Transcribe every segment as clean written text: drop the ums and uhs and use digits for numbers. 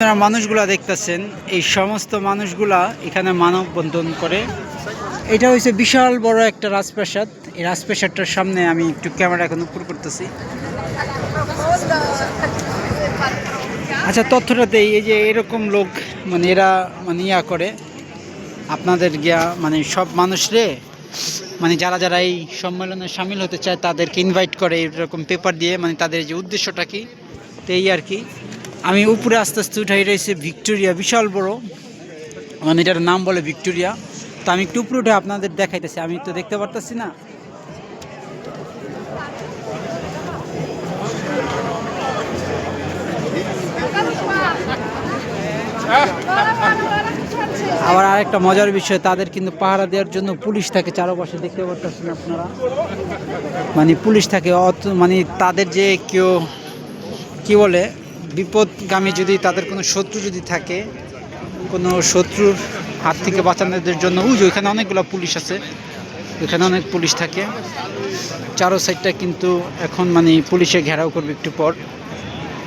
আপনারা মানুষগুলা দেখতেছেন, এই সমস্ত মানুষগুলা এখানে মানববন্ধন করে। এটা হচ্ছে বিশাল বড় একটা রাজপ্রাসাদ। এই রাজপ্রাসাদটার সামনে আমি একটু ক্যামেরা এখন উপর করতেছি। আচ্ছা, তথ্যটা দেই। এই যে এরকম লোক, মানে এরা মানে ইয়া করে আপনাদের গিয়া, মানে সব মানুষরে, মানে যারা যারা এই সম্মেলনে সামিল হতে চায় তাদেরকে ইনভাইট করে এরকম পেপার দিয়ে, মানে তাদের যে উদ্দেশ্যটা কি, তো এই আর কি। আমি উপরে আস্তে আস্তে উঠাই রয়েছে ভিক্টোরিয়া, বিশাল বড়, মানে এটার নাম বলে ভিক্টোরিয়া। তো আমি একটু উপরে উঠে আপনাদের দেখাইতেছি, আমি তো দেখতে পারতেছি না। আবার আরেকটা মজার বিষয়, তাদের কিন্তু পাহারা দেওয়ার জন্য পুলিশ থাকে চারপাশে, দেখতে পারতেছেন আপনারা। মানে পুলিশ থাকে, মানে তাদের যে কেউ কি বলে বিপদগামী, যদি তাদের কোনো শত্রু যদি থাকে, কোনো শত্রুর হাত থেকে বাঁচানোদের জন্য ওই যে ওইখানে অনেকগুলো পুলিশ আছে, ওইখানে অনেক পুলিশ থাকে চারো সাইডটা। কিন্তু এখন মানে পুলিশে ঘেরাও করবে একটু পর।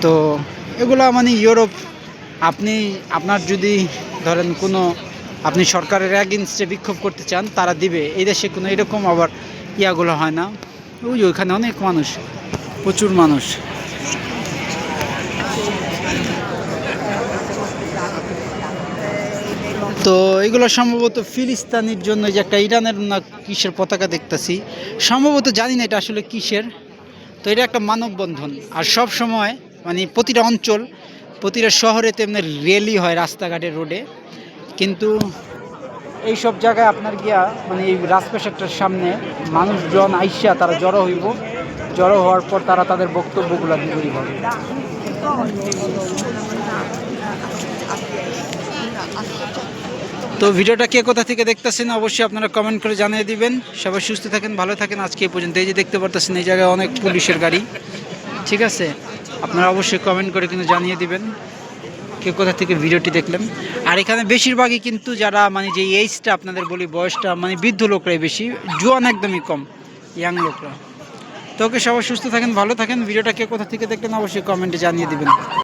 তো এগুলা মানে ইউরোপ, আপনি আপনার যদি ধরেন কোনো আপনি সরকারের এগেইনস্টে বিক্ষোভ করতে চান, তারা দিবে। এই দেশে কোনো এরকম আবার ইয়াগুলো হয় না। ওই ওইখানে অনেক মানুষ, প্রচুর মানুষ। তো এগুলো সম্ভবত ফিলিস্তিনের জন্য, যে একটা ইরানের না কিসের পতাকা দেখতেছি, সম্ভবত জানি না এটা আসলে কিসের। তো এটা একটা মানববন্ধন। আর সব সময় মানে প্রতিটা অঞ্চল, প্রতিটা শহরে তেমনি র্যালি হয় রাস্তাঘাটে, রোডে। কিন্তু এই সব জায়গায় আপনার গিয়া, মানে এই রাজপ্রাসাদটার সামনে মানুষজন আইসা তারা জড়ো হইব। জড়ো হওয়ার পর তারা তাদের বক্তব্যগুলো দিবেই হবে। তো ভিডিওটা কে কোথা থেকে দেখতেছেন অবশ্যই আপনারা কমেন্ট করে জানিয়ে দিবেন। সবাই সুস্থ থাকেন, ভালো থাকেন। আজকে এই পর্যন্ত। এই যে দেখতে পারতেছেন এই জায়গায় অনেক পুলিশের গাড়ি, ঠিক আছে। আপনারা অবশ্যই কমেন্ট করে কিন্তু জানিয়ে দিবেন কে কোথা থেকে ভিডিওটি দেখলেন। আর এখানে বেশিরভাগই কিন্তু যারা মানে যে এইজটা আপনাদের বলি, বয়সটা, মানে বৃদ্ধ লোকরাই বেশি, জোয়ান একদমই কম, ইয়াং লোকরা। তো ওকে, সবাই সুস্থ থাকেন, ভালো থাকেন। ভিডিওটা কে কোথা থেকে দেখলেন অবশ্যই কমেন্টে জানিয়ে দিবেন।